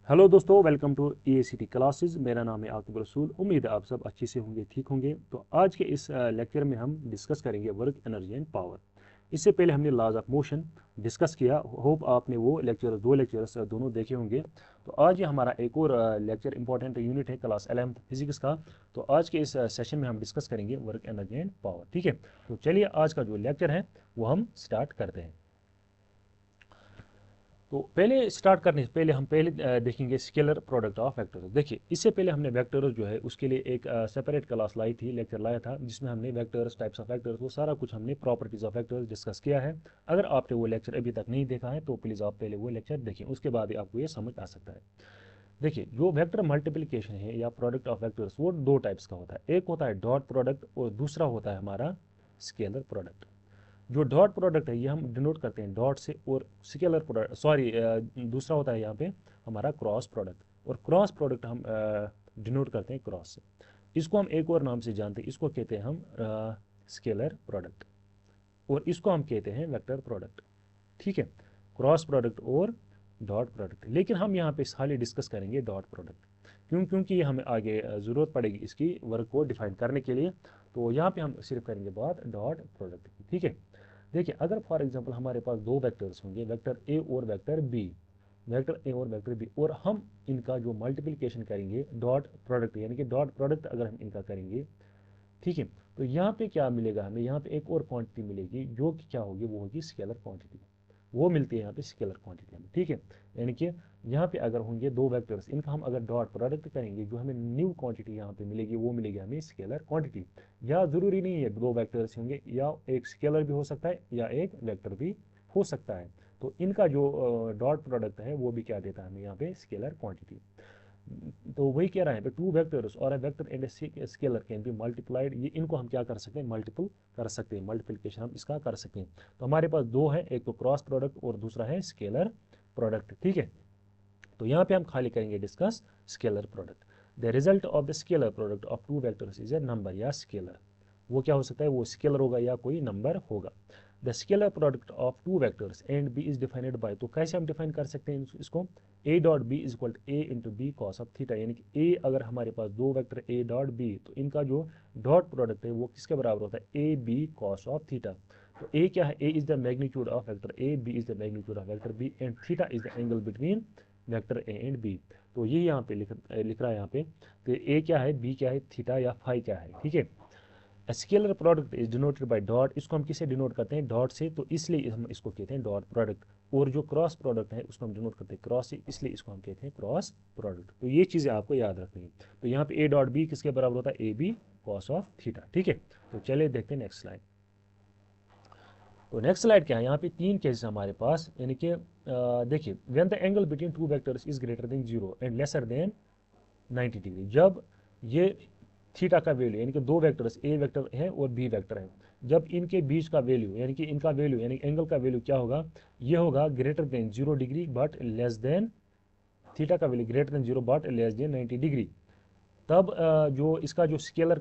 Hello दोस्तों, welcome to EACT classes. मेरा नाम है आकिब रसूल। उम्मीद है आप सब अच्छे से होंगे, ठीक होंगे। तो आज के इस लेक्चर में हम डिस्कस करेंगे वर्क, एनर्जी एंड पावर। इससे पहले हमने लॉज ऑफ मोशन डिस्कस किया। होप आपने वो दो लेक्चर्स दोनों देखे होंगे। तो आज ये हमारा एक और लेक्चर इंपॉर्टेंट यूनिट है क्लास 11th फिजिक्स का। तो आज के इस सेशन में हम डिस्कस करेंगे वर्क, एनर्जी एंड पावर, ठीक है। तो चलिए आज का जो लेक्चर है वो हम स्टार्ट करते हैं। तो पहले स्टार्ट करने से पहले हम देखेंगे स्केलर प्रोडक्ट ऑफ वेक्टर्स। देखिए, इससे पहले हमने वेक्टर्स जो है उसके लिए एक सेपरेट क्लास लाई थी, लेक्चर लाया था, जिसमें हमने वेक्टर्स, टाइप्स ऑफ वेक्टर्स, वो सारा कुछ हमने प्रॉपर्टीज ऑफ वेक्टर्स डिस्कस किया है। अगर आपने वो लेक्चर अभी तक नहीं देखा है तो प्लीज़ आप पहले वो लेक्चर देखें, उसके बाद ही आपको ये समझ आ सकता है। देखिए, जो वेक्टर मल्टीप्लिकेशन है या प्रोडक्ट ऑफ वेक्टर्स, वो दो टाइप्स का होता है। एक होता है डॉट प्रोडक्ट और दूसरा होता है हमारा स्केलर प्रोडक्ट। जो डॉट प्रोडक्ट है ये हम डिनोट करते हैं डॉट से, और स्केलर प्रोडक्ट दूसरा होता है यहाँ पे हमारा क्रॉस प्रोडक्ट, और क्रॉस प्रोडक्ट हम डिनोट करते हैं क्रॉस से। इसको हम एक और नाम से जानते हैं, इसको कहते हैं हम स्केलर प्रोडक्ट, और इसको हम कहते हैं वेक्टर प्रोडक्ट, ठीक है। क्रॉस प्रोडक्ट और डॉट प्रोडक्ट, लेकिन हम यहाँ पे खाली डिस्कस करेंगे डॉट प्रोडक्ट। क्योंकि ये हमें आगे ज़रूरत पड़ेगी इसकी वर्क को डिफाइन करने के लिए। तो यहाँ पे हम सिर्फ करेंगे बात डॉट प्रोडक्ट की, ठीक है। देखिए, अगर फॉर एग्जांपल हमारे पास दो वेक्टर्स होंगे, वेक्टर ए और वेक्टर बी, वेक्टर ए और वेक्टर बी, और हम इनका जो मल्टीप्लिकेशन करेंगे डॉट प्रोडक्ट, यानी कि डॉट प्रोडक्ट अगर हम इनका करेंगे, ठीक है, तो यहाँ पे क्या मिलेगा हमें, यहाँ पे एक और क्वांटिटी मिलेगी जो कि क्या होगी, वो होगी स्केलर क्वांटिटी। वो मिलती है यहाँ पे स्केलर क्वांटिटी हमें, ठीक है। यानी कि यहाँ पे अगर होंगे दो वेक्टर्स, इनका हम अगर डॉट प्रोडक्ट करेंगे, जो हमें न्यू क्वांटिटी यहाँ पे मिलेगी वो मिलेगी हमें स्केलर क्वांटिटी। या ज़रूरी नहीं है दो वेक्टर्स होंगे, या एक स्केलर भी हो सकता है या एक वेक्टर भी हो सकता है। तो इनका जो डॉट प्रोडक्ट है वो भी क्या देता है हमें यहाँ पे स्केलर क्वांटिटी। तो वही कह रहा है टू वेक्टर्स और a vector and scalar can be multiplied, ये इनको हम क्या कर सकते हैं, मल्टीपल कर सकते हैं, मल्टीप्लिकेशन हम इसका कर सकते हैं। तो हमारे पास दो है, एक तो क्रॉस प्रोडक्ट और दूसरा है स्केलर प्रोडक्ट, ठीक है। तो यहाँ पे हम खाली करेंगे discuss scalar product. The result of the scalar product of two vectors is a number या स्केलर। वो क्या हो सकता है, वो स्केलर होगा या कोई नंबर होगा। The scalar product of two vectors and B is defined by, तो कैसे हम डिफाइन कर सकते हैं इसको, A dot B is equal to A into B cos of theta. यानी कि ए, अगर हमारे पास दो वेक्टर ए डॉट बी, तो इनका जो डॉट प्रोडक्ट है वो किसके बराबर होता है, A B cos of theta. तो ए क्या है, A is the magnitude of vector A, B is the magnitude of vector B, and theta is the angle between vector A and B. तो ये यहाँ पे लिख रहा है यहाँ पे कि ए क्या है, बी क्या है, थीटा या फाई क्या है, ठीक है। Scalar product is denoted by dot, इसको हम किसे डिनोट करते हैं, डॉट से, तो इसलिए हम इसको कहते हैं डॉट प्रोडक्ट। और जो क्रॉस प्रोडक्ट है उसको हम डिनोट करते हैं क्रॉस से, इसलिए इसको हम कहते हैं क्रॉस प्रोडक्ट। तो ये चीज़ें आपको याद रखनी है। तो यहाँ पे ए डॉट बी किसके बराबर होता है, A B cos of theta, ठीक है। तो चलिए देखते हैं नेक्स्ट स्लाइड। तो नेक्स्ट स्लाइड क्या है, यहाँ पे तीन केसेस हमारे पास, यानी कि देखिए, when the angle between two vectors is greater than zero and lesser than 90 degree, जब ये थीटा का वैल्यू, यानी कि दो वेक्टर्स ए वेक्टर है और बी वेक्टर है, जब इनके बीच का वैल्यू, यानी कि इनका वैल्यू, यानी एंगल का वैल्यू क्या होगा, ये होगा greater than 0 degree but less than, theta का value greater than 0 but less than 90 degree, तब जो इसका जो स्केलर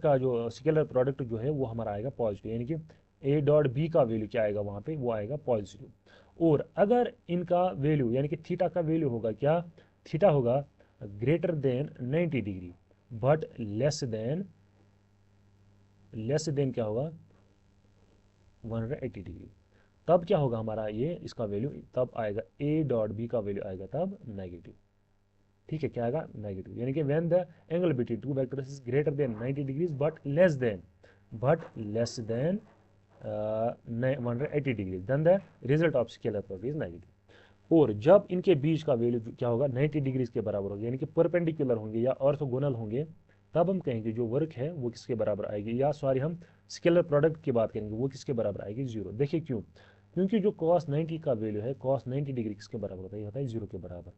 प्रोडक्ट जो है वो हमारा आएगा पॉजिटिव, यानी कि ए डॉट बी का वैल्यू क्या आएगा वहाँ पे, वो आएगा पॉजिटिव। और अगर इनका वैल्यू, यानी कि थीटा का वैल्यू होगा क्या, थीटा होगा greater than 90 degree but less then क्या होगा, 180 डिग्री, तब क्या होगा हमारा ये इसका वैल्यू, तब आएगा ए डॉट बी का वैल्यू आएगा तब नेगेटिव, ठीक है। क्या आएगा, नेगेटिव, यानी कि when the angle between two vectors is greater than 90 degrees but less than 180 degree, then the result of scalar product is negative. और जब इनके बीच का वैल्यू क्या होगा, 90 डिग्रीज के बराबर होगा, यानी कि परपेंडिकुलर होंगे या ऑर्थोगोनल होंगे, तब हम कहेंगे जो वर्क है वो किसके बराबर आएगी, या सॉरी, हम स्केलर प्रोडक्ट की बात करेंगे, वो किसके बराबर आएगी, जीरो। देखिए क्यों, क्योंकि जो cos 90 का वैल्यू है, cos 90 डिग्री किसके बराबर होता है, ये होता है जीरो के बराबर।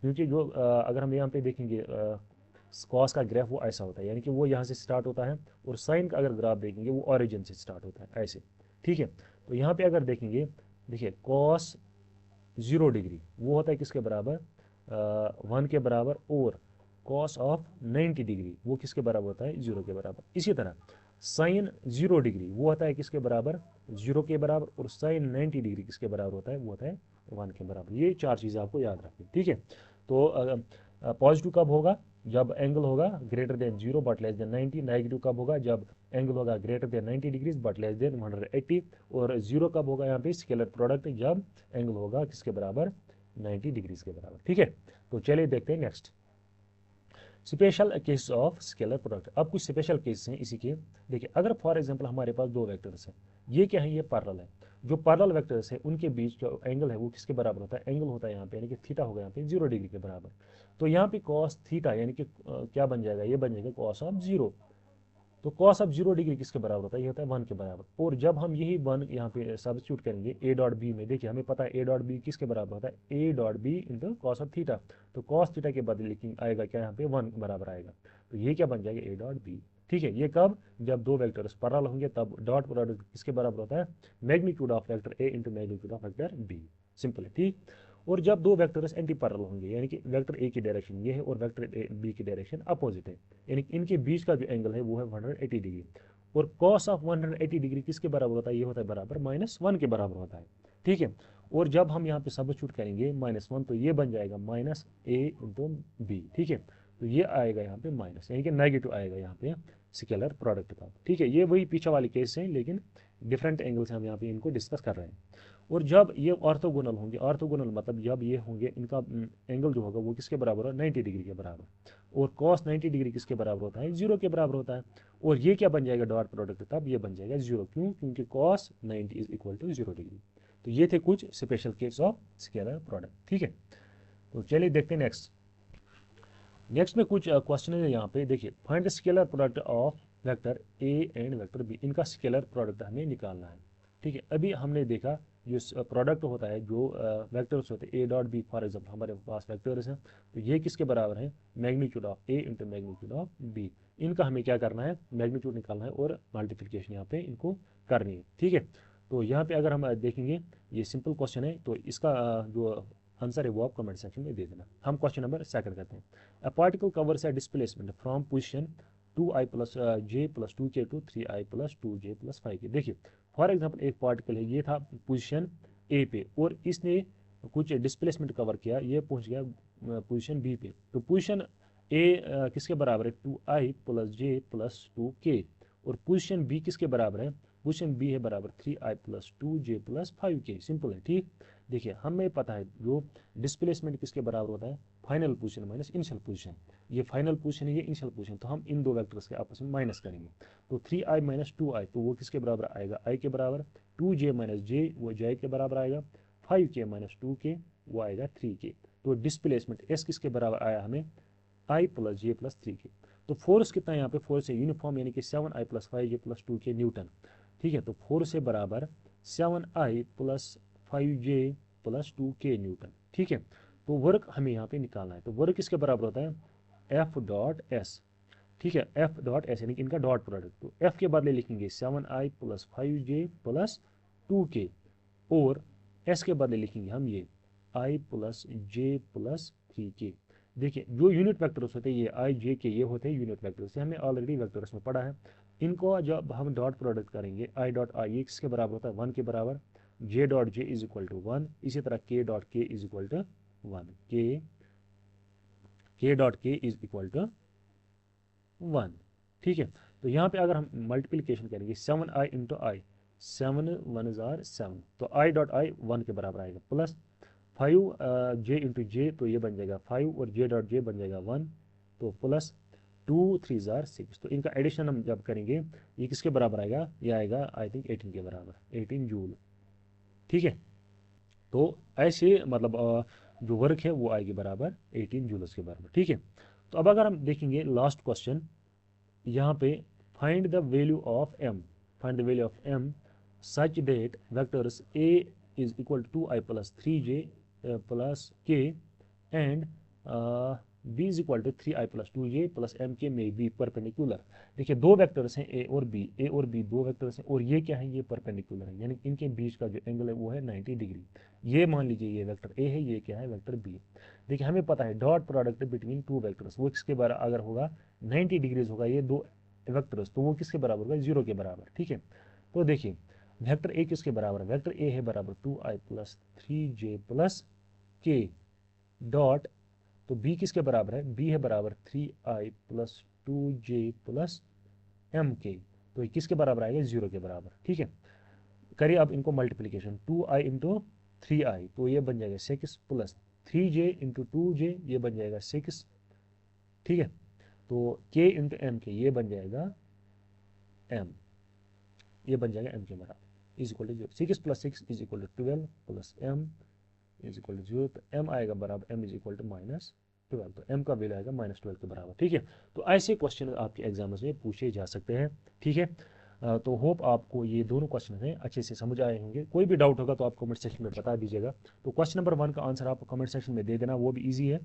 क्योंकि जो अगर हम यहाँ पे देखेंगे कॉस का ग्राफ वो ऐसा होता है, यानी कि वो यहाँ से स्टार्ट होता है, और साइन का अगर ग्राफ देखेंगे वो ऑरिजिन से स्टार्ट होता है ऐसे, ठीक है। तो यहाँ पे अगर देखेंगे, देखिए कॉस 0 डिग्री वो होता है किसके बराबर, 1 के बराबर, और कॉस ऑफ 90 डिग्री वो किसके बराबर होता है, 0 के बराबर। इसी तरह साइन 0 डिग्री वो होता है किसके बराबर, 0 के बराबर, और साइन 90 डिग्री किसके बराबर होता है, वो होता है 1 के बराबर। ये चार चीज़ें आपको याद रखनी, ठीक है। तो पॉजिटिव कब होगा, जब एंगल होगा greater than 0 but less than 90। Negative कब होगा, जब एंगल होगा greater than 90 degrees but less than 180। और 0 कब होगा यहाँ पे स्केलर प्रोडक्ट, जब एंगल होगा किसके बराबर, 90 डिग्रीज के बराबर। ठीक है, तो चलिए देखते हैं next special case of scalar product. अब कुछ स्पेशल केस हैं इसी के। देखिए अगर फॉर एग्जांपल हमारे पास दो वेक्टर्स हैं, ये क्या है, ये पैरेलल है। जो पैरेलल वेक्टर्स है उनके बीच जो एंगल है वो किसके बराबर होता है, एंगल होता है यहाँ पे यानी कि थीटा होगा यहाँ पे 0 डिग्री के बराबर। तो यहाँ पे कॉस थीटा यानी कि क्या बन जाएगा, ये बन जाएगा कॉस ऑफ 0। तो कॉस ऑफ 0 डिग्री किसके बराबर होता है, ये होता है 1 के बराबर। और जब हम यही 1 यहाँ पे सब्स्टिट्यूट करेंगे ए डॉट बी में, देखिए हमें पता है ए डॉट बी किसके बराबर होता है, A dot B into cos of theta. तो कॉस थीटा के बदले लिखेंगे आएगा क्या, यहाँ पे 1 बराबर आएगा। तो ये क्या बन जाएगा, ए डॉट बी। ठीक है, ये कब, जब दो वेक्टर्स पैरेलल होंगे तब डॉट प्रोडक्ट किसके बराबर होता है, magnitude of vector A into magnitude of vector B. Simple है, ठीक। और जब दो वेक्टर्स एंटी पैरेलल होंगे यानी कि वेक्टर ए की डायरेक्शन ये है और वेक्टर बी की डायरेक्शन अपोजिट है, यानी कि इनके बीच का जो एंगल है वो है 180 डिग्री। और कॉस ऑफ 180 डिग्री किसके बराबर होता है, ये होता है बराबर -1 के बराबर होता है। ठीक है, और जब हम यहाँ पे सब्स्टिट्यूट करेंगे -1 तो ये बन जाएगा माइनस ए इंटू बी। ठीक है, तो ये आएगा यहाँ पे माइनस यानी कि नेगेटिव आएगा यहाँ पे स्केलर प्रोडक्ट का। ठीक है, ये वही पीछे वाले केस हैं लेकिन डिफरेंट एंगल से हम यहाँ पे इनको डिस्कस कर रहे हैं। और जब ये ऑर्थोगोनल होंगे, ऑर्थोगोनल मतलब जब ये होंगे इनका एंगल जो होगा वो किसके बराबर है, 90 डिग्री के बराबर। और कॉस 90 डिग्री किसके बराबर होता है, 0 के बराबर होता है। और ये क्या बन जाएगा डॉट प्रोडक्ट, तब ये बन जाएगा 0। क्यों, क्योंकि cos 90 is equal to 0 degree. तो ये थे कुछ special case of scalar product. ठीक है, तो चलिए देखते हैं नेक्स्ट। नेक्स्ट में कुछ क्वेश्चन है यहाँ पे। देखिए find the scalar product of vector A and vector B, इनका स्केलर प्रोडक्ट हमें निकालना है। ठीक है, अभी हमने देखा जो प्रोडक्ट होता है जो वेक्टर्स होते हैं A dot B, for example हमारे पास वेक्टर्स हैं, तो ये किसके बराबर है, magnitude of A into magnitude of B. इनका हमें क्या करना है, मैग्नीट्यूड निकालना है और मल्टीप्लिकेशन यहाँ पे इनको करनी है। ठीक है, तो यहाँ पे अगर हम देखेंगे ये सिंपल क्वेश्चन है, तो इसका जो आंसर है वो आप कमेंट सेक्शन में दे देना। हम क्वेश्चन नंबर सेकंड करते हैं। A particle covers a displacement from position 2i plus J plus 2k to 3i plus 2j plus 5k। देखिए फॉर एग्जाम्पल एक पार्टिकल है, ये था पोजीशन ए पे और इसने कुछ डिस्प्लेसमेंट कवर किया, ये पहुंच गया पोजीशन बी पे। तो पोजीशन ए किसके बराबर है, 2i plus J plus 2k। और पोजीशन बी किसके बराबर है, पोजीशन बी है बराबर 3i plus 2j plus 5k। Simple है, ठीक। देखिए हमें पता है जो डिस्प्लेसमेंट किसके बराबर होता है, final position minus initial position. ये फाइनल पोजीशन है, ये इनिशियल पोजीशन, तो हम इन दो वेक्टर्स के आपस में माइनस करेंगे। तो 3i माइनस 2i तो वो किसके बराबर आएगा, i के बराबर। 2j माइनस j वो j के बराबर आएगा। 5k माइनस 2k वो आएगा 3k। तो डिस्प्लेसमेंट s किसके बराबर आया हमें, i plus j plus 3k। तो फोर्स कितना है यहाँ पे, फोर्स है यूनिफॉर्म यानी कि 7i plus 5j plus 2k Newton. ठीक है, तो फोर्स है बराबर 7i plus 5j plus 2k Newton. ठीक है, तो वर्क हमें यहाँ पे निकालना है। तो वर्क किसके बराबर होता है, एफ डॉट एस। ठीक है, एफ डॉट एस यानी कि इनका डॉट प्रोडक्ट। तो एफ के बदले लिखेंगे 7i plus 5j plus 2k और एस के बदले लिखेंगे हम ये i plus j plus 3k। देखिए जो यूनिट वेक्टर्स होते हैं ये i j k ये होते हैं यूनिट वेक्टर्स, हमने ऑलरेडी वेक्टर्स में पढ़ा है। इनको जब हम डॉट प्रोडक्ट करेंगे i डॉट i ये किसके बराबर होता है, 1 के बराबर। j dot j is equal to 1, इसी तरह k dot k is equal to 1, k dot k is equal to 1। ठीक है, तो यहाँ पे अगर हम मल्टीप्लिकेशन करेंगे 7i इंटू आई, 7 1 जार 7, तो i डॉट i 1 के बराबर आएगा प्लस 5 j इंटू जे, तो ये बन जाएगा 5 और j डॉट j बन जाएगा 1, तो प्लस 2 3 जार 6। तो इनका एडिशन हम जब करेंगे ये किसके बराबर आएगा, ये आएगा आई थिंक 18 के बराबर, 18 जूल। ठीक है, तो ऐसे मतलब जो वर्क है वो आएगी बराबर 18 जूल्स के बराबर। ठीक है, तो अब अगर हम देखेंगे लास्ट क्वेश्चन यहाँ पे, find the value of m, find the value of m such that vectors a is equal to 2i plus 3j plus k and b is equal to 3i plus 2j plus mk में बी perpendicular. देखिए दो vectors हैं a और b दो vectors हैं और ये क्या है, ये परपेंडिकुलर है यानी इनके बीच का जो एंगल है वो है 90 डिग्री। ये मान लीजिए ये वेक्टर a है, ये क्या है वेक्टर b। देखिए हमें पता है dot product between two vectors वो किसके बराबर अगर होगा 90 डिग्रीज होगा ये दो वेक्टर्स, तो वो किसके बराबर होगा, 0 के बराबर। ठीक है, तो देखिए वेक्टर ए किसके बराबर है, वेक्टर ए है बराबर 2i plus 3j plus k dot तो बी किसके बराबर है, बी है बराबर 3i plus 2j plus M के। तो ये किसके बराबर आएगा, 0 के बराबर। ठीक है, करिए अब इनको मल्टीप्लीकेशन, 2i इंटू 3i तो ये बन जाएगा 6 प्लस 3j इंटू 2j ये बन जाएगा 6। ठीक है, तो k इंटू एम के ये बन जाएगा m, ये बन जाएगा m के बराबर is equal to 0। 6 plus 6 is equal to 12 plus m is equal to 0। तो m आएगा बराबर m इज इक्वल टू -12, तो m का वैल्यू आएगा -12 के बराबर। ठीक है, तो ऐसे क्वेश्चन आपके एग्जाम्स में पूछे जा सकते हैं। ठीक है, तो होप आपको ये दोनों क्वेश्चन हैं अच्छे से समझ आए होंगे। कोई भी डाउट होगा तो आप कमेंट सेक्शन में बता दीजिएगा। तो क्वेश्चन नंबर 1 का आंसर आप कमेंट सेक्शन में दे देना, वो भी ईजी है।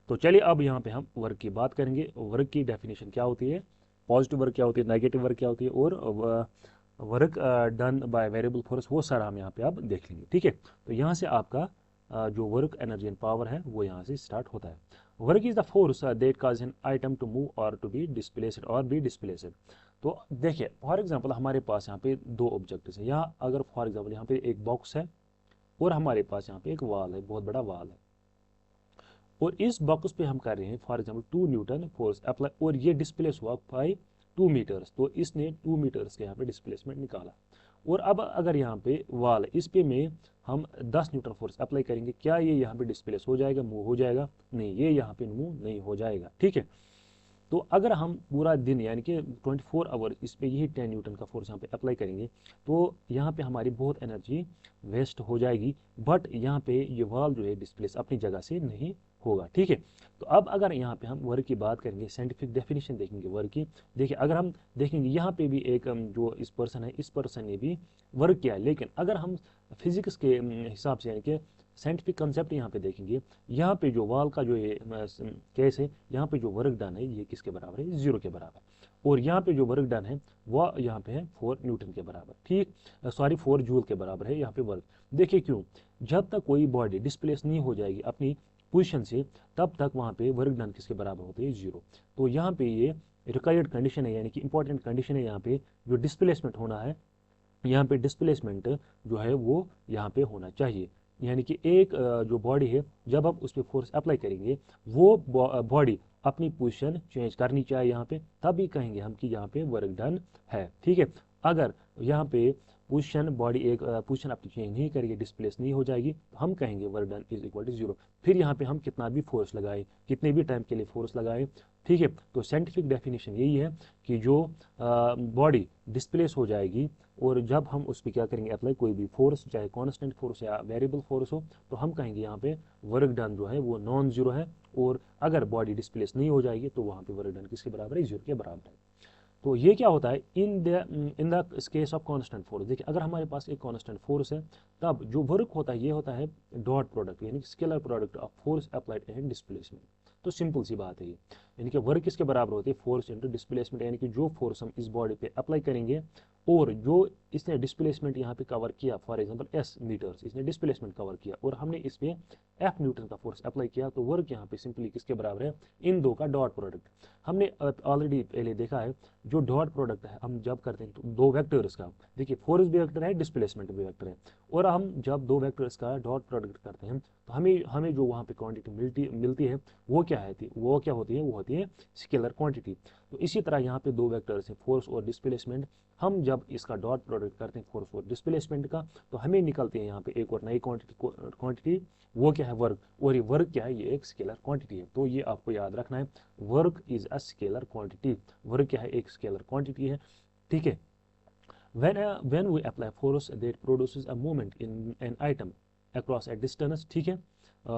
तो चलिए अब यहाँ पे हम वर्क की बात करेंगे। वर्क की डेफिनेशन क्या होती है, पॉजिटिव वर्क क्या होती है, नेगेटिव वर्क क्या होती है, और work done by variable force, वो सारा हम यहाँ पे अब देख लेंगे। ठीक है, तो यहाँ से आपका जो वर्क एनर्जी एंड पावर है वो यहाँ से स्टार्ट होता है। Work is the force that cause an item to move और टू बी डिस्प्लेस्ड और बी डिस्प्लेस्ड। तो देखिए फॉर एग्जांपल हमारे पास यहाँ पे दो ऑब्जेक्ट्स है। यहाँ अगर फॉर एग्जांपल यहाँ पे एक बॉक्स है और हमारे पास यहाँ पे एक वाल है, बहुत बड़ा वाल है, और इस बॉक्स पे हम कर रहे हैं for example 2 Newton force apply, और ये डिस्प्लेस हुआ बाई 2 मीटर्स। तो इसने 2 मीटर्स के यहाँ पे डिस्प्लेसमेंट निकाला। और अब अगर यहाँ पे वाल इस पे में हम 10 न्यूटन फोर्स अप्लाई करेंगे, क्या ये यहाँ पे डिस्प्लेस हो जाएगा, मूव हो जाएगा? नहीं, ये यहाँ पे मूव नहीं हो जाएगा। ठीक है, तो अगर हम पूरा दिन यानी कि 24 आवर इस पे यही 10 न्यूटन का फोर्स यहाँ पे अप्लाई करेंगे तो यहाँ पे हमारी बहुत एनर्जी वेस्ट हो जाएगी, बट यहाँ पे ये वाल जो है डिस्प्लेस अपनी जगह से नहीं होगा। ठीक है, तो अब अगर यहाँ पे हम वर्क की बात करेंगे, साइंटिफिक डेफिनेशन देखेंगे वर्क की। देखिए अगर हम देखेंगे यहाँ पे भी एक जो इस पर्सन है, इस पर्सन ने भी वर्क किया है, लेकिन अगर हम फिजिक्स के हिसाब से यानी कि साइंटिफिक कंसेप्ट यहाँ पे देखेंगे, यहाँ पे जो वाल का जो ये केस है, यहाँ पे जो वर्क डन है ये किसके बराबर है, 0 के बराबर। और यहाँ पे जो वर्क डन है वह यहाँ पे है 4 न्यूटन के बराबर। ठीक, सॉरी 4 जूल के बराबर है यहाँ पे वर्क। देखिए क्यों, जब तक कोई बॉडी डिस्प्लेस नहीं हो जाएगी अपनी पोजिशन से, तब तक वहाँ पे वर्क डन किसके बराबर होते हैं, 0। तो यहाँ पे ये रिक्वायर्ड कंडीशन है, यानी कि इंपॉर्टेंट कंडीशन है यहाँ पे, जो डिस्प्लेसमेंट होना है यहाँ पे डिस्प्लेसमेंट जो है वो यहाँ पे होना चाहिए। यानी कि एक जो बॉडी है जब हम उस पर फोर्स अप्लाई करेंगे वो बॉडी अपनी पोजीशन चेंज करनी चाहिए यहाँ पे, तभी कहेंगे हम कि यहाँ पे वर्क डन है। ठीक है, अगर यहाँ पे पोजीशन बॉडी एक पोजीशन अपनी चेंज नहीं करेगी, डिस्प्लेस नहीं हो जाएगी, तो हम कहेंगे work done is equal to 0। फिर यहाँ पे हम कितना भी फोर्स लगाए, कितने भी टाइम के लिए फोर्स लगाए, ठीक है, तो साइंटिफिक डेफिनेशन यही है कि जो बॉडी डिस्प्लेस हो जाएगी और जब हम उस पर क्या करेंगे अप्लाई कोई भी फोर्स, चाहे कांस्टेंट फोर्स या वेरिएबल फोर्स हो, तो हम कहेंगे यहाँ पे वर्क डन जो है वो नॉन जीरो है। और अगर बॉडी डिस्प्लेस नहीं हो जाएगी तो वहाँ पे वर्क डन किसके बराबर है, 0 के बराबर है। तो ये क्या होता है in the case of constant force. देखिए अगर हमारे पास एक कांस्टेंट फोर्स है तब जो वर्क होता है ये होता है डॉट प्रोडक्ट, यानी scalar product of force applied and displacement. तो सिंपल सी बात है ये, यानी कि वर्क किसके बराबर होती है, फोर्स इंटू डिस्प्लेसमेंट, यानी कि जो फोर्स हम इस बॉडी पे अप्लाई करेंगे और जो इसने डिस्प्लेसमेंट यहाँ पे कवर किया, फॉर एग्जांपल s मीटर्स इसने डिस्प्लेसमेंट कवर किया और हमने इस पे f न्यूटन का फोर्स अप्लाई किया, तो वर्क यहाँ पे सिंपली किसके बराबर है, इन दो का डॉट प्रोडक्ट। हमने ऑलरेडी पहले देखा है जो डॉट प्रोडक्ट है हम जब करते हैं तो दो वेक्टर्स का, देखिए फोर्स भी वेक्टर है, डिस्प्लेसमेंट भी वेक्टर है, और हम जब दो वेक्टर्स का डॉट प्रोडक्ट करते हैं तो हमें जो वहाँ पे क्वांटिटी मिलती है वो क्या है, वो क्या होती है, वो होती है स्केलर क्वांटिटी। तो इसी तरह यहाँ पे दो वेक्टर्स हैं फोर्स और डिस्प्लेसमेंट, हम जब इसका डॉट प्रोडक्ट करते हैं फोर्स और डिस्प्लेसमेंट का तो हमें निकलती है यहाँ पे एक और नई क्वांटिटी, वो क्या है, वर्क। और ये वर्क क्या है, ये एक स्केलर क्वांटिटी है। तो ये आपको याद रखना है, work is a scalar quantity. Work क्या है, एक स्केलर क्वांटिटी है। ठीक है, when we apply force that produces a moment in an item across a distance, ठीक है,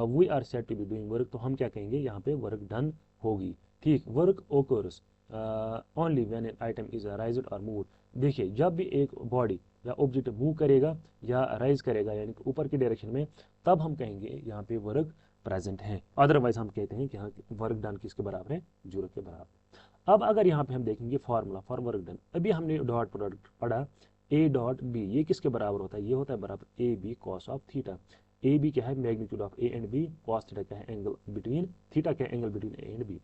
we are said to be doing work। तो हम क्या कहेंगे, यहाँ पे वर्क डन होगी। ठीक, work occurs only when an item is raised or moved। देखिए जब भी एक बॉडी या ऑब्जेक्ट मूव करेगा या राइज करेगा यानी कि ऊपर की डायरेक्शन में, तब हम कहेंगे यहाँ पे वर्क प्रेजेंट है। अदरवाइज हम कहते हैं कि यहाँ वर्क डन किसके बराबर है, 0 के बराबर। अब अगर यहाँ पे हम देखेंगे फार्मूला फॉर वर्क डन, अभी हमने डॉट प्रोडक्ट पढ़ा ए डॉट बी, ये किसके बराबर होता है, ये होता है बराबर A B cos of theta. A B क्या है, magnitude of A and B, cos theta क्या है, एंगल बिटवीन, थीटा क्या है, angle between A and B.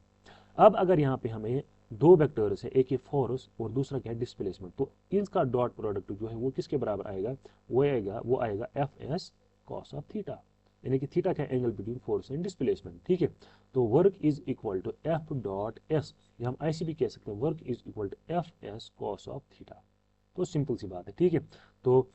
अब अगर यहाँ पे हमें दो वेक्टर्स है, एक है फोर्स और दूसरा क्या है डिस्प्लेसमेंट, तो इसका डॉट प्रोडक्ट जो है वो किसके बराबर आएगा, वो आएगा F S cos of theta. यानी कि थीटा का angle between force and displacement, ठीक है। तो work is equal to F dot S, या हम ऐसे भी कह सकते हैं work is equal to F S cos of theta. तो सिंपल सी बात है, ठीक है। तो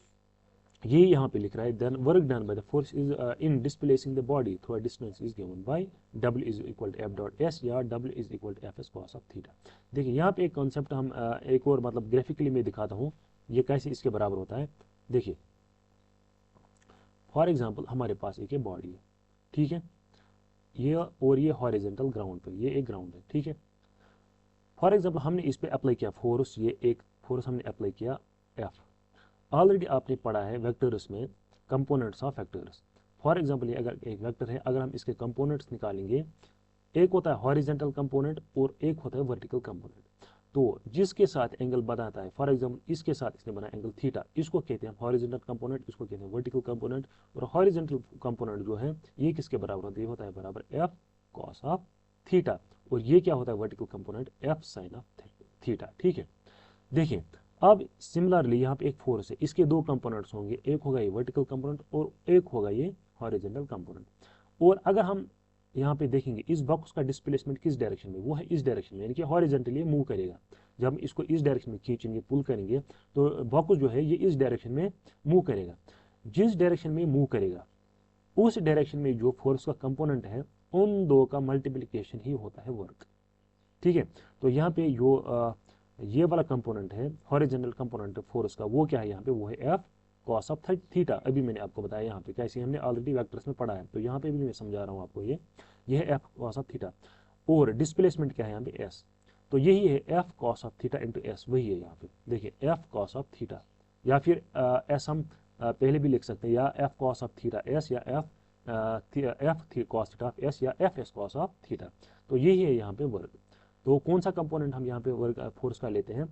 ये यहाँ पे लिख रहा है then work done by the force is in displacing the body through a distance is given by W is equal to F dot S या W is equal to F S cos of theta. देखिए यहाँ पे एक concept हम एक और मतलब graphically मैं दिखाता हूँ ये कैसे इसके बराबर होता है। देखिए फॉर एग्जाम्पल हमारे पास एक बॉडी है, ठीक है, ये और ये हॉरिजेंटल ग्राउंड पे, ये एक ग्राउंड है, ठीक है। फॉर एग्जाम्पल हमने इस पे अप्लाई किया फोर्स, ये एक फोर्स हमने अप्लाई किया एफ। ऑलरेडी आपने पढ़ा है वेक्टर्स में components of vectors. For example ये अगर एक वेक्टर है, अगर हम इसके कंपोनेंट्स निकालेंगे, एक होता है हॉरिजेंटल कंपोनेंट और एक होता है वर्टिकल कंपोनेंट। तो जिसके साथ एंगल बनाता है, फॉर एग्जांपल इसके साथ इसने बनाया एंगल थीटा, इसको कहते हैं हॉरिजेंटल कंपोनेंट, इसको कहते हैं वर्टिकल कंपोनेंट। और हॉरिजेंटल कंपोनेंट जो है ये किसके बराबर होता है, ये होता है बराबर एफ कॉस ऑफ थीटा। और ये क्या होता है vertical component, F sine of theta, ठीक है। देखिए अब सिमिलरली यहाँ पे एक फोर्स है, इसके दो कंपोनेंट्स होंगे, एक होगा ये वर्टिकल कंपोनेंट और एक होगा ये हॉरिजॉन्टल कंपोनेंट। और अगर हम यहाँ पे देखेंगे इस बॉक्स का डिस्प्लेसमेंट किस डायरेक्शन में, वो है इस डायरेक्शन में, यानी कि हॉरिजॉन्टली मूव करेगा। जब हम इसको इस डायरेक्शन में खींचेंगे, पुल करेंगे, तो बॉक्स जो है ये इस डायरेक्शन में मूव करेगा। जिस डायरेक्शन में मूव करेगा उस डायरेक्शन में जो फोर्स का कंपोनेंट है उन दो का मल्टीप्लीकेशन ही होता है वर्क, ठीक है। तो यहाँ पे जो ये वाला कंपोनेंट है हॉरिजॉन्टल कंपोनेंट फोर्स का, वो क्या है यहाँ पे, वो है एफ कॉस ऑफ थीटा। अभी मैंने आपको बताया यहाँ पे कैसे, हमने ऑलरेडी वेक्टर्स में पढ़ा है, तो यहाँ पे भी मैं समझा रहा हूँ आपको, ये है एफ कॉस ऑफ थीटा। और डिस्प्लेसमेंट क्या है यहाँ पे एस, तो यही है F cos of theta into S, वही है यहाँ पे। देखिए एफ कॉस ऑफ थीटा, या फिर एस हम पहले भी लिख सकते हैं, या F cos of theta S, या एफ कॉस थीटा एस, या F S cos of theta. तो यही है यहाँ पे वर्क। तो कौन सा कंपोनेंट हम यहाँ पे वर्क फोर्स का लेते हैं,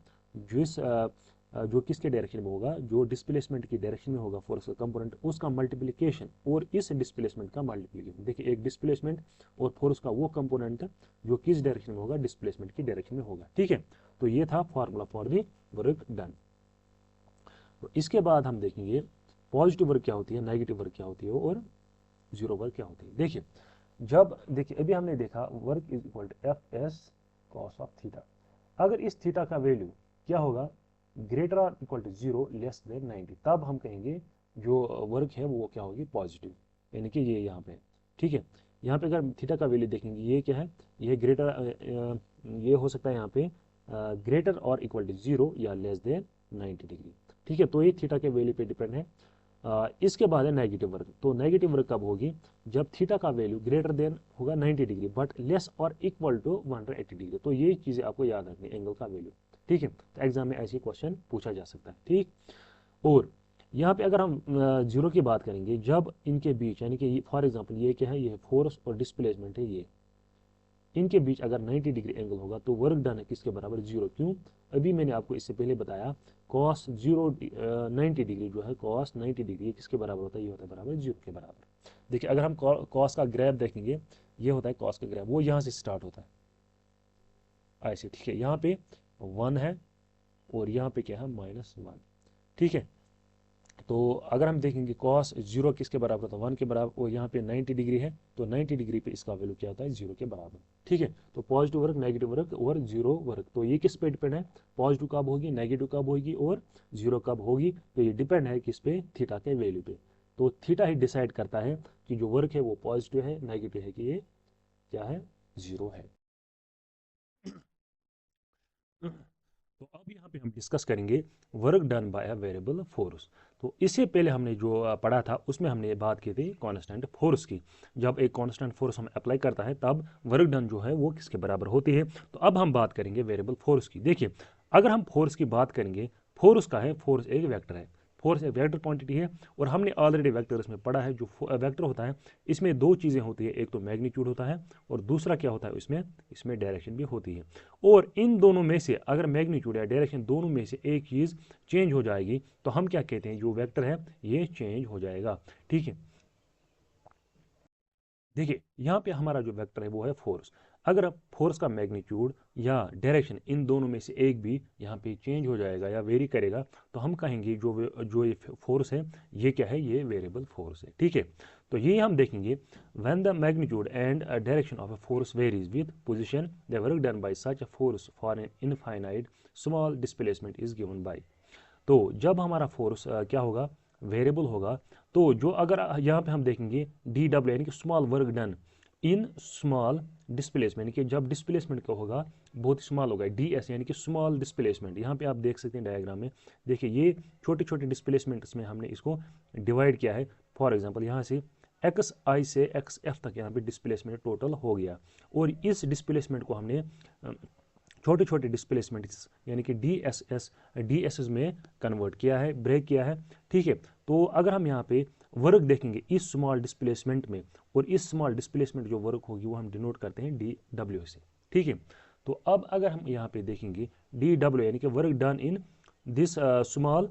जो किसके डायरेक्शन में होगा, जो डिस्प्लेसमेंट की डायरेक्शन में होगा फोर्स का कंपोनेंट, उसका मल्टीप्लिकेशन और इस डिस्प्लेसमेंट का मल्टीप्लिकेशन। देखिए एक डिस्प्लेसमेंट और फोर्स का वो कंपोनेंट जो किस डायरेक्शन में होगा, डिस्प्लेसमेंट की डायरेक्शन में होगा, ठीक है। तो ये था formula for the work done. तो इसके बाद हम देखेंगे पॉजिटिव वर्क क्या होती है, नेगेटिव वर्क क्या होती है और जीरो वर्क क्या होती है। देखिए जब देखिए अभी हमने देखा work is equal to F S cos of theta. अगर इस थीटा का वैल्यू क्या होगा, ग्रेटर और इक्वल टू 0 लेस देन 90, तब हम कहेंगे जो वर्क है वो क्या होगी, पॉजिटिव, यानी कि ये यहाँ पे, ठीक है। यहाँ पे अगर थीटा का वैल्यू देखेंगे, ये क्या है, ये ग्रेटर, ये हो सकता है यहाँ पे ग्रेटर और इक्वल टू 0 या लेस देन 90 डिग्री, ठीक है। तो ये थीटा के वैल्यू पे डिपेंड है। इसके बाद है नेगेटिव वर्क। तो नेगेटिव वर्क कब होगी, जब थीटा का वैल्यू ग्रेटर देन होगा 90 डिग्री बट लेस और इक्वल टू 180 डिग्री। तो ये चीज़ें आपको याद रखनी, एंगल का वैल्यू, ठीक है। तो एग्जाम में ऐसे क्वेश्चन पूछा जा सकता है, ठीक। और यहाँ पे अगर हम जीरो की बात करेंगे, जब इनके बीच यानी कि फॉर एग्जाम्पल ये क्या है, ये फोर्स और डिस्प्लेसमेंट है, ये इनके बीच अगर 90 डिग्री एंगल होगा तो वर्क डन है किसके बराबर, जीरो। क्यों, अभी मैंने आपको इससे पहले बताया कॉस 90 डिग्री जो है, कॉस 90 डिग्री किसके बराबर होता है, ये होता है बराबर जीरो के बराबर। देखिए अगर हम कॉस का ग्राफ देखेंगे, ये होता है कॉस का ग्राफ, वो यहाँ से स्टार्ट होता है ऐसे, ठीक है। यहाँ पे 1 है और यहाँ पे क्या है -1, ठीक है। तो अगर हम देखेंगे कॉस 0 किसके बराबर होता है, 1 के बराबर, और यहाँ पे 90 डिग्री है, तो 90 डिग्री पे इसका वैल्यू क्या होता है, 0 के बराबर, ठीक है। तो पॉजिटिव वर्क, नेगेटिव वर्क और जीरो वर्क, तो ये किस पे डिपेंड है, पॉजिटिव कब होगी, नेगेटिव कब होगी और जीरो कब होगी, तो ये डिपेंड है किस पे, थीटा के वैल्यू पे। तो थीटा ही डिसाइड करता है कि जो वर्क है वो पॉजिटिव है, नेगेटिव है, कि ये क्या है, जीरो है। तो अब यहाँ पे हम डिस्कस करेंगे work done bye a variable force. तो इससे पहले हमने जो पढ़ा था उसमें हमने बात की थी कांस्टेंट फोर्स की। जब एक कांस्टेंट फोर्स हम अप्लाई करता है तब वर्क डन जो है वो किसके बराबर होती है। तो अब हम बात करेंगे वेरिएबल फोर्स की। देखिए अगर हम फोर्स की बात करेंगे, फोर्स का है, फोर्स एक वेक्टर है, फोर्स एक वेक्टर क्वांटिटी है। और हमने ऑलरेडी वेक्टर्स में पढ़ा है, जो वेक्टर होता है इसमें दो चीज़ें होती है, एक तो मैग्नीट्यूड होता है और दूसरा क्या होता है, इसमें डायरेक्शन भी होती है। और इन दोनों में से अगर मैग्नीट्यूड या डायरेक्शन दोनों में से एक चीज़ चेंज हो जाएगी तो हम क्या कहते हैं, जो वेक्टर है ये चेंज हो जाएगा, ठीक है। देखिए यहाँ पे हमारा जो वेक्टर है वो है फोर्स। अगर अब फोर्स का मैग्नीट्यूड या डायरेक्शन इन दोनों में से एक भी यहाँ पे चेंज हो जाएगा या वेरी करेगा तो हम कहेंगे जो ये फोर्स है ये क्या है, ये वेरिएबल फोर्स है, ठीक है। तो ये हम देखेंगे when the magnitude and direction of a force varies with position the work done bye such a force for an infinite small displacement is given bye. तो जब हमारा फोर्स क्या होगा, वेरिएबल होगा, तो जो अगर यहाँ पे हम देखेंगे डी डब्ल्यू यानी कि small work done in small displacement, यानी कि जब डिस्प्लेसमेंट का होगा बहुत स्मॉल होगा, डी एस यानी कि स्मॉल डिस्प्लेसमेंट। यहाँ पे आप देख सकते हैं डायग्राम में, देखिए ये छोटे छोटे डिस्प्लेसमेंट्स में हमने इसको डिवाइड किया है। फॉर एग्जांपल यहाँ से एक्स आई से एक्स एफ तक यहाँ पे डिस्प्लेसमेंट टोटल हो गया, और इस डिस्प्लेसमेंट को हमने छोटे छोटे डिस्प्लेसमेंट्स यानी कि डी एस में कन्वर्ट किया है, ब्रेक किया है। ठीक है, तो अगर हम यहाँ पे वर्क देखेंगे इस स्मॉल डिस्प्लेसमेंट में, और इस स्मॉल डिस्प्लेसमेंट जो वर्क होगी वो हम डिनोट करते हैं डी डब्ल्यू से। ठीक है, तो अब अगर हम यहाँ पे देखेंगे डी डब्ल्यू यानी कि work done in this small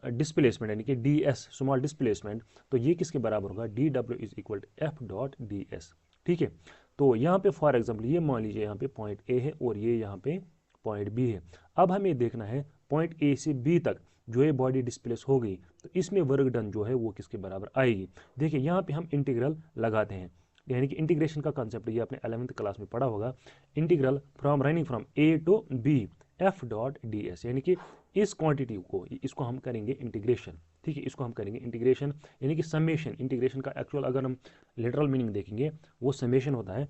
displacement यानी कि डी एस स्मॉल डिस्प्लेसमेंट, तो ये किसके बराबर होगा, D W is equal to F dot D S. ठीक है, तो यहाँ पे फॉर एग्जाम्पल ये मान लीजिए यहाँ पे पॉइंट ए है और ये यहाँ पे पॉइंट बी है। अब हमें देखना है पॉइंट ए से बी तक जो ये बॉडी डिस्प्लेस हो गई, तो इसमें वर्क डन जो है वो किसके बराबर आएगी। देखिए यहाँ पे हम इंटीग्रल लगाते हैं, यानी कि इंटीग्रेशन का कॉन्सेप्ट ये आपने 11th क्लास में पढ़ा होगा। Integral from running from A to B F dot D S, यानी कि इस क्वांटिटी को इसको हम करेंगे इंटीग्रेशन। ठीक है, इसको हम करेंगे इंटीग्रेशन यानी कि समेशन। इंटीग्रेशन का एक्चुअल अगर हम लिटरल मीनिंग देखेंगे वो समेशन होता है,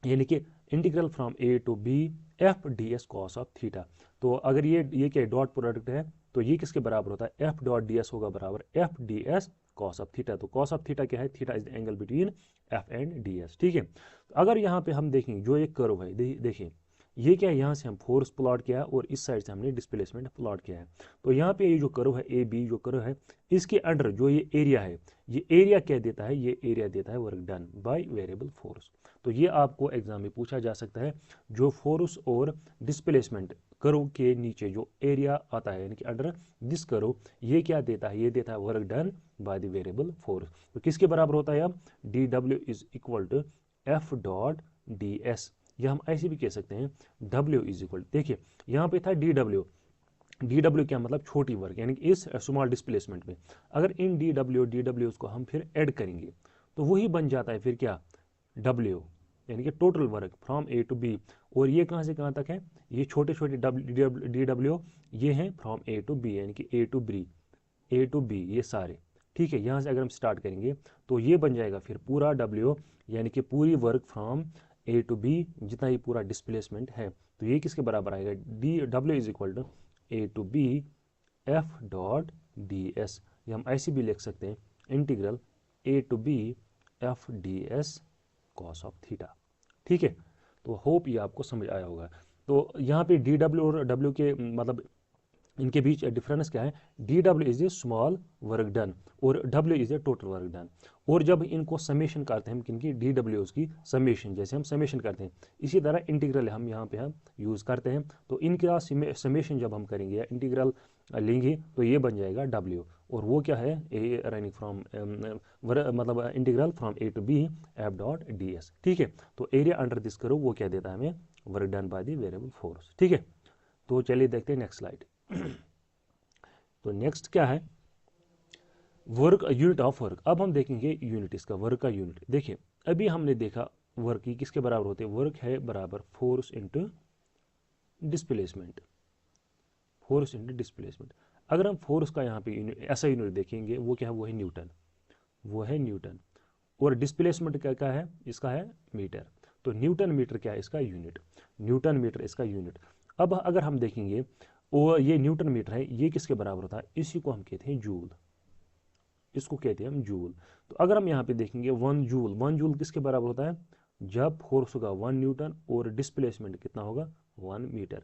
यानी कि integral from A to B F D S cos of theta. तो अगर ये क्या डॉट प्रोडक्ट है, तो ये किसके बराबर होता है, एफ डॉट डी एस होगा बराबर F D S cos of theta. तो कॉस ऑफ थीटा क्या है, theta is the angle between F and D S. ठीक है, तो अगर यहाँ पे हम देखेंगे जो एक कर्व है, देखिए ये क्या है, यहाँ से हम फोर्स प्लॉट किया है और इस साइड से हमने डिस्प्लेसमेंट प्लॉट किया है। तो यहाँ पे ये जो कर्व है ए बी जो कर्व है, इसके अंडर जो ये एरिया है, ये एरिया क्या देता है, ये एरिया देता है work done by variable force. तो ये आपको एग्जाम में पूछा जा सकता है, जो फोर्स और डिस्प्लेसमेंट कर्व के नीचे जो एरिया आता है यानी कि अंडर दिस कर्व, ये क्या देता है, ये देता है work done by the variable force. तो किसके बराबर होता है, अब D W is equal to F dot D S, या हम ऐसे भी कह सकते हैं W इज इक्वल, देखिए यहाँ पे था डी डब्ल्यू क्या मतलब छोटी वर्क, यानी कि इस स्मॉल डिस्प्लेसमेंट में अगर इन डी डब्ल्यू को हम फिर ऐड करेंगे तो वही बन जाता है फिर क्या W, यानी कि total work from A to B. और ये कहाँ से कहाँ तक है, ये छोटे छोटे डी डब्ल्यू ये हैं फ्रॉम ए टू बी, यानी कि ए टू बी ये सारे। ठीक है, यहाँ से अगर हम स्टार्ट करेंगे तो ये बन जाएगा फिर पूरा W, यानी कि पूरी work from A to B जितना ही पूरा डिस्प्लेसमेंट है, तो ये किसके बराबर आएगा, D W is equal to A to B F dot D S, या हम ऐसे भी लिख सकते हैं integral A to B F D S cos of theta. ठीक है, तो होप ये आपको समझ आया होगा। तो यहाँ पे डी डब्ल्यू और डब्ल्यू के मतलब इनके बीच डिफरेंस क्या है, D W is a small work done और W is a total work done. और जब इनको समेशन करते हैं हम किनकी, डी डब्ल्यू की समेशन, जैसे हम समेशन करते हैं इसी तरह इंटीग्रल हम यहाँ पे हम यूज़ करते हैं। तो इनका समेशन जब हम करेंगे या इंटीग्रल लेंगे तो ये बन जाएगा डब्ल्यू, और वो क्या है, ए रनिंग फ्रॉम मतलब integral from A to B F dot D S. ठीक है, तो एरिया अंडर दिस करो वो क्या देता है हमें, work done by the variable force. ठीक है, तो चलिए देखते हैं नेक्स्ट स्लाइड। तो नेक्स्ट क्या है, वर्क यूनिट ऑफ वर्क। अब हम देखेंगे यूनिट, इसका वर्क का यूनिट। देखिए अभी हमने देखा वर्क की किसके बराबर होते हैं, वर्क है बराबर force into displacement, force into displacement. अगर हम फोर्स का यहाँ पे ऐसा यूनिट देखेंगे वो क्या है, वो है न्यूटन, वो है न्यूटन। और डिस्प्लेसमेंट क्या है, इसका है मीटर। तो न्यूटन मीटर क्या है इसका यूनिट, न्यूटन मीटर इसका यूनिट। अब अगर हम देखेंगे और ये न्यूटन मीटर है, ये किसके बराबर होता है, इसी को हम कहते हैं जूल, इसको कहते हैं हम जूल। तो अगर हम यहाँ पे देखेंगे 1 जूल किसके बराबर होता है, जब फोर्स होगा 1 न्यूटन और डिस्प्लेसमेंट कितना होगा 1 मीटर।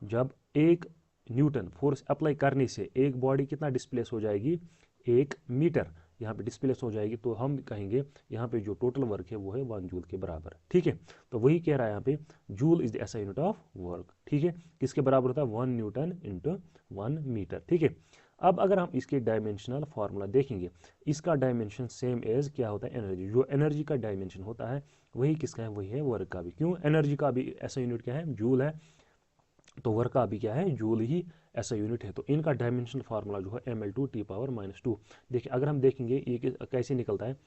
जब 1 न्यूटन फोर्स अप्लाई करने से एक बॉडी कितना डिस्प्लेस हो जाएगी, 1 मीटर यहाँ पे डिस्प्लेस हो जाएगी, तो हम कहेंगे यहाँ पे जो टोटल वर्क है वो है 1 जूल के बराबर। ठीक है, तो वही कह रहा है यहाँ पे जूल इज द ऐसा यूनिट ऑफ वर्क। ठीक है, किसके बराबर होता है, 1 न्यूटन इंटू 1 मीटर। ठीक है, अब अगर हम इसके डायमेंशनल फार्मूला देखेंगे, इसका डायमेंशन सेम एज क्या होता है, एनर्जी। जो एनर्जी का डायमेंशन होता है वही किसका है, वही है वर्क का भी। क्यों, एनर्जी का भी ऐसा यूनिट क्या है, जूल है। तो वर्क का अभी क्या है, जूल ही ऐसा यूनिट है। तो इनका डायमेंशनल फार्मूला जो है ml2T⁻²। देखिए अगर हम देखेंगे ये कैसे निकलता है,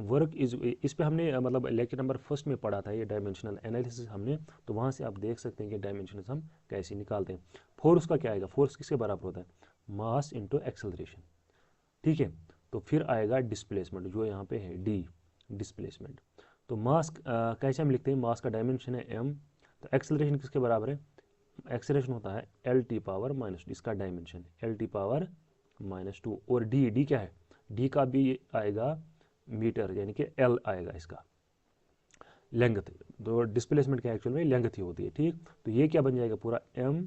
वर्क इज, इस पे हमने मतलब लेक्चर नंबर फर्स्ट में पढ़ा था ये डायमेंशनल एनालिसिस हमने, तो वहाँ से आप देख सकते हैं कि डायमेंशन हम कैसे निकालते हैं। फोर्स का क्या आएगा, फोर्स किसके बराबर होता है, मास इंटू एक्सेलरेशन, ठीक है। तो फिर आएगा डिस्प्लेसमेंट जो यहाँ पे है डी, डिस्प्लेसमेंट। तो मास कैसे हम लिखते हैं, मास का डायमेंशन है m, तो एक्सेलरेशन किसके बराबर है, एक्सेलरेशन होता है L⁻², इसका डायमेंशन L⁻²। और डी क्या है, डी का भी आएगा मीटर, यानी कि L आएगा इसका लेंथ। तो डिस्प्लेसमेंट का एक्चुअल में लेंथ ही होती है, ठीक। तो ये क्या बन जाएगा पूरा m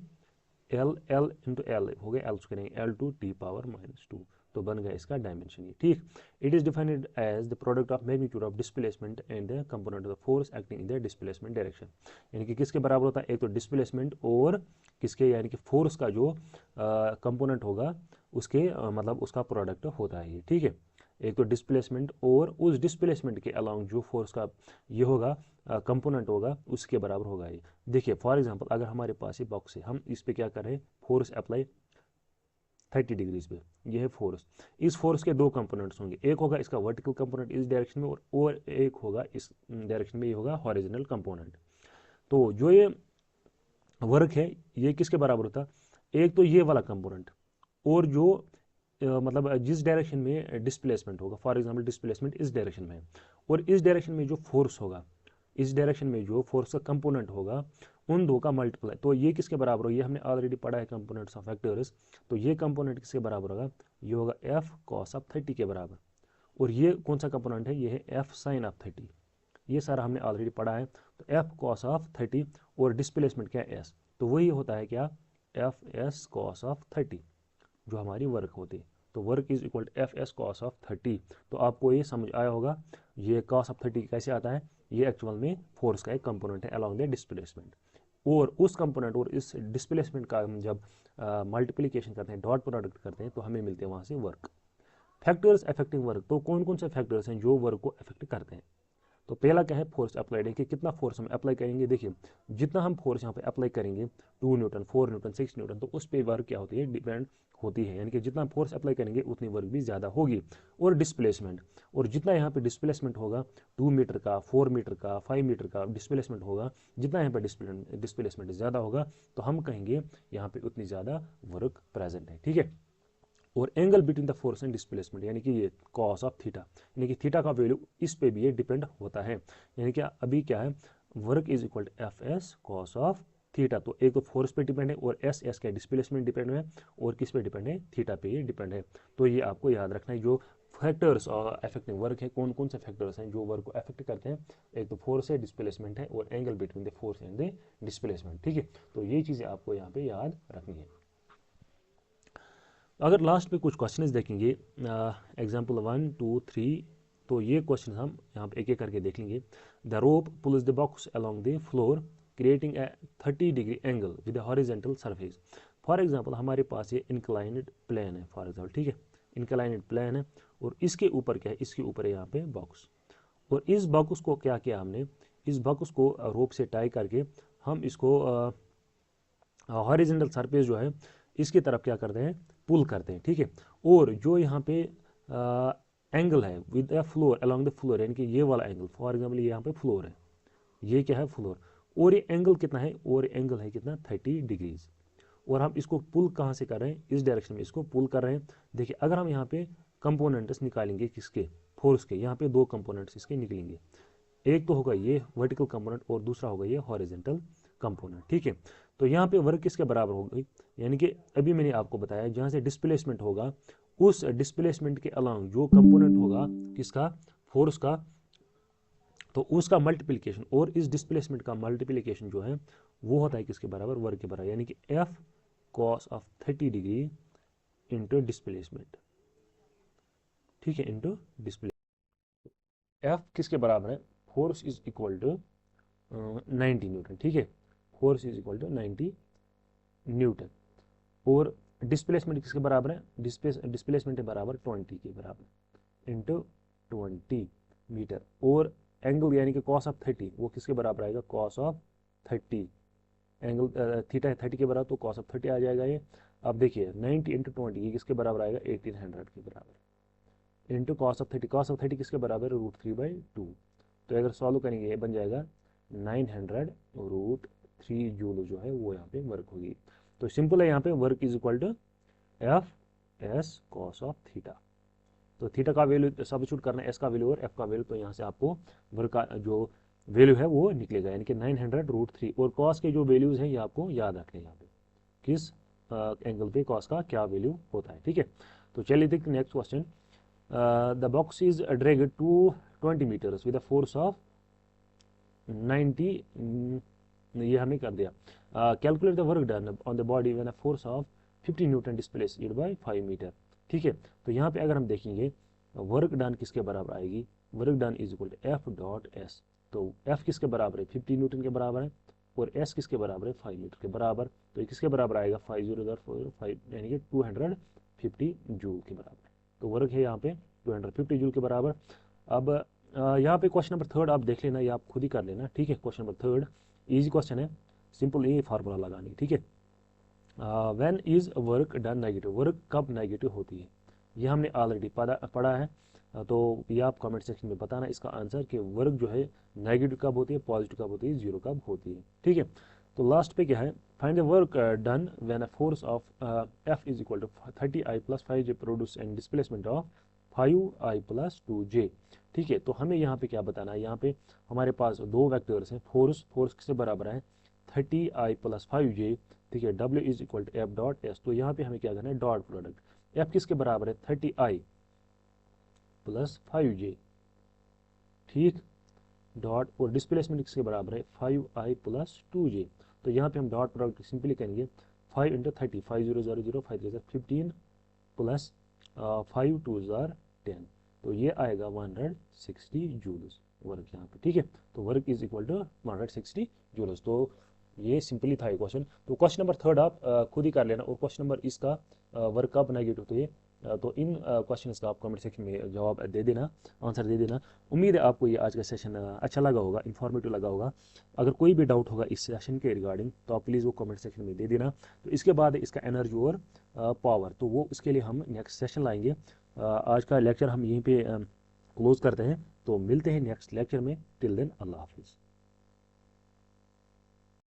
L इंटू एल हो गया, एल करेंगे L⁻², तो बन गया इसका डायमेंशन ये, ठीक। It is defined as the product of magnitude of displacement and the component of the force acting in the displacement direction. यानी कि किसके बराबर होता है, एक तो डिस्प्लेसमेंट और किसके, यानी कि फोर्स का जो कंपोनेंट होगा उसके मतलब उसका प्रोडक्ट होता है ये, ठीक है। एक तो डिस्प्लेसमेंट और उस डिस्प्लेसमेंट के अलाउंग जो फोर्स का ये होगा कंपोनेंट होगा उसके बराबर होगा ये। देखिए फॉर एग्जांपल अगर हमारे पास ये बॉक्स है, हम इस पे क्या कर रहे हैं, फोर्स अप्लाई 30 डिग्रीज पे, ये है फोर्स। इस फोर्स के दो कंपोनेंट्स होंगे, एक होगा इसका वर्टिकल कंपोनेंट इस डायरेक्शन में और एक होगा इस डायरेक्शन में, ये होगा हॉरिजॉन्टल कंपोनेंट। तो जो ये वर्क है ये किसके बराबर होता, एक तो ये वाला कंपोनेंट और जो मतलब जिस डायरेक्शन में डिस्प्लेसमेंट होगा, फॉर एग्जांपल डिस्प्लेसमेंट इस डायरेक्शन में है और इस डायरेक्शन में जो फोर्स होगा, इस डायरेक्शन में जो फोर्स का कंपोनेंट होगा उन दो का मल्टीप्लाई, तो ये किसके बराबर होगा, ये हमने ऑलरेडी पढ़ा है कंपोनेंट्स ऑफ वेक्टर्स। तो ये कंपोनेंट किसके बराबर होगा, ये होगा एफ कॉस ऑफ 30 के बराबर। और ये कौन सा कंपोनेंट है, ये है एफ साइन ऑफ 30, ये सारा हमने ऑलरेडी पढ़ा है। तो एफ कॉस ऑफ 30 और डिस्प्लेसमेंट क्या है एस, तो वही होता है क्या, एफ एस कॉस ऑफ 30 जो हमारी वर्क होती है। तो work is equal to F S cos of 30। तो आपको ये समझ आया होगा ये कॉस ऑफ 30 कैसे आता है, ये एक्चुअल में फोर्स का एक कंपोनेंट है अलॉन्ग द डिस्प्लेसमेंट। और उस कंपोनेंट और इस डिस्प्लेसमेंट का हम जब मल्टीप्लीकेशन करते हैं, डॉट प्रोडक्ट करते हैं, तो हमें मिलते हैं वहाँ से वर्क। फैक्टर्स अफेक्टिंग वर्क, तो कौन कौन से फैक्टर्स हैं जो वर्क को अफेक्ट करते हैं। तो पहला क्या है, फोर्स अप्लाइड है कि कितना फोर्स हम अप्लाई करेंगे। देखिए जितना हम फोर्स यहाँ पे अप्लाई करेंगे 2 न्यूटन 4 न्यूटन 6 न्यूटन, तो उस पर वर्क क्या होती है, डिपेंड होती है। यानी कि जितना फोर्स अप्लाई करेंगे उतनी वर्क भी ज़्यादा होगी। और डिस्प्लेसमेंट, और जितना यहाँ पे डिस्प्लेसमेंट होगा 2 मीटर का 4 मीटर का 5 मीटर का डिस्प्लेसमेंट होगा, जितना यहाँ पे डिस्प्लेसमेंट ज़्यादा होगा तो हम कहेंगे यहाँ पे उतनी ज़्यादा वर्क प्रेजेंट है, ठीक है। और angle between the force and displacement, यानी कि ये कॉस ऑफ थीटा, यानी कि थीटा का वैल्यू इस पे भी ये डिपेंड होता है। यानी कि अभी क्या है, work is equal to F S cos of theta. तो एक तो फोर्स पे डिपेंड है और एस एस का डिस्प्लेसमेंट डिपेंड है, और किस पे डिपेंड है, थीटा पे ये डिपेंड है। तो ये आपको याद रखना है, जो फैक्टर्स अफेक्टिंग वर्क है, कौन कौन से फैक्टर्स हैं जो वर्क को अफेक्ट करते हैं। एक तो फोर्स है, डिस्प्लेसमेंट है, और angle between the force and the displacement, ठीक है। तो ये चीज़ें आपको यहाँ पे याद रखनी है। अगर लास्ट में कुछ क्वेश्चंस देखेंगे एग्जांपल 1 2 3, तो ये क्वेश्चन हम यहाँ पे एक एक करके देख लेंगे। The rope pulls the box along the floor creating a 30 degree angle with horizontal surface. For example हमारे पास ये इंक्लाइंड प्लेन है, फॉर एग्जांपल, ठीक है, इंक्लाइंड प्लेन है और इसके ऊपर क्या है, इसके ऊपर है यहाँ पे बॉक्स। और इस बॉक्स को क्या किया हमने, इस बॉक्स को रोप से टाई करके हम इसको हॉरिजॉन्टल सरफेस जो है इसकी तरफ क्या करते हैं, पुल करते हैं, ठीक है। और जो यहाँ पे एंगल है with the floor along the floor, यानी कि ये वाला एंगल, फॉर एग्जांपल ये यहाँ पे फ्लोर है, ये क्या है फ्लोर, और ये एंगल कितना है, और एंगल है कितना 30 डिग्रीज। और हम इसको पुल कहाँ से कर रहे हैं, इस डायरेक्शन में इसको पुल कर रहे हैं। देखिए अगर हम यहाँ पे कंपोनेंट्स निकालेंगे किसके, फोर्स के, यहाँ पे दो कंपोनेंट्स इसके निकलेंगे, एक तो होगा ये वर्टिकल कंपोनेंट और दूसरा होगा ये हॉरिजॉन्टल कंपोनेंट, ठीक है। तो यहाँ पे वर्क किसके बराबर होगी, यानी कि अभी मैंने आपको बताया जहाँ से डिस्प्लेसमेंट होगा उस डिस्प्लेसमेंट के अलावा जो कंपोनेंट होगा किसका, फोर्स का, तो उसका मल्टीप्लिकेशन और इस डिस्प्लेसमेंट का मल्टीप्लिकेशन जो है वो होता है किसके बराबर, वर्क के बराबर, यानी कि F cos of 30 degree into displacement, ठीक है, इंटू डिस्प्लेसमेंट। एफ किसके बराबर है, force is equal to 90 newton, ठीक है, force is equal to 90 newton. और डिस्प्लेसमेंट किसके बराबर है, डिस्प्लेसमेंट है बराबर 20 के बराबर इंटू 20 मीटर। और एंगल यानी कि कॉस ऑफ 30 वो किसके बराबर आएगा, कॉस ऑफ 30 एंगल थीटा है 30 के बराबर, तो कॉस ऑफ 30 आ जाएगा ये। अब देखिए 90 इंटू 20 ये किसके बराबर आएगा, 1800 के बराबर, इंटू कॉस ऑफ 30 किसके बराबर है, √3/2। तो अगर सॉल्व करेंगे ये बन जाएगा 900√3 जूल जो है वो यहाँ पे वर्क होगी। तो सिंपल है, यहाँ पे work is equal to F S cos of theta. तो थीटा का वैल्यू सब्स्टिट्यूट करना है, एस का वैल्यू और एफ का वैल्यू, तो यहाँ से आपको वर्क का जो वैल्यू है वो निकलेगा, यानी कि 900√3। और कॉस के जो वैल्यूज हैं ये आपको याद रखने यहाँ पे किस एंगल पे कॉस का क्या वैल्यू होता है, ठीक है। तो चलिए देखते next question. The box is dragged to 20 metres with a force of 90, ये हमने कर दिया। Calculate the work done on the body when a force of 50 newton displaced by 5 metre, ठीक है। तो यहाँ पे अगर हम देखेंगे वर्क डन किसके बराबर आएगी, work done is equal to F dot S. तो एफ किसके बराबर है, 50 न्यूटन के बराबर है, और एस किसके बराबर है, 5 मीटर के बराबर। तो ये किसके बराबर आएगा, 50/4 यानी कि 250 जूल के बराबर। तो वर्क है यहाँ पे 250 जूल के बराबर। अब यहाँ पे क्वेश्चन नंबर 3 आप देख लेना, ये आप खुद ही कर लेना, ठीक है। क्वेश्चन नंबर 3 इजी क्वेश्चन है, सिंपल ये फार्मूला लगानी, ठीक है। When is work done negative, work कब नेगेटिव होती है ये हमने ऑलरेडी पढ़ा है। तो ये आप कमेंट सेक्शन में बताना इसका आंसर कि वर्क जो है नेगेटिव कब होती है, पॉजिटिव कब होती है, जीरो कब होती है, ठीक है। तो लास्ट पे क्या है, find the work done when a force of F is equal to 30i + 5j produce and displacement of 5i + 2j, ठीक है। तो हमें यहाँ पे क्या बताना है, यहाँ पे हमारे पास दो वेक्टर्स हैं, फोर्स किससे बराबर है, 30i + 5j, ठीक है। W is equal to F dot S. तो यहाँ पे हमें क्या करना है, डॉट प्रोडक्ट, एफ किसके बराबर है, 30i + 5j, ठीक, डॉट, और डिस्प्लेसमेंट किसके बराबर है, 5i + 2j। तो यहाँ पे हम डॉट प्रोडक्ट सिंपली करेंगे 5 × 30, 5 0 0 0, 5 3 15 प्लस 5 2 10, तो ये आएगा 160 जूल्स वर्क यहाँ पे, ठीक है। तो work is equal to 160 joules. तो ये सिंपली था ये क्वेश्चन। तो क्वेश्चन नंबर 3 आप खुद ही कर लेना, और क्वेश्चन नंबर इसका वर्क कब नेगेटिव, तो ये तो इन क्वेश्चंस का आप कमेंट सेक्शन में जवाब दे देना, आंसर दे देना। उम्मीद है आपको ये आज का सेशन अच्छा लगा होगा, इन्फॉर्मेटिव लगा होगा। अगर कोई भी डाउट होगा इस सेशन के रिगार्डिंग तो आप प्लीज़ वो कमेंट सेक्शन में दे देना। तो इसके बाद इसका एनर्जी और पावर, तो वो इसके लिए हम नेक्स्ट सेशन लाएंगे। आज का लेक्चर हम यहीं पे क्लोज करते हैं, तो मिलते हैं नेक्स्ट लेक्चर में। टिल देन अल्लाह हाफिज़।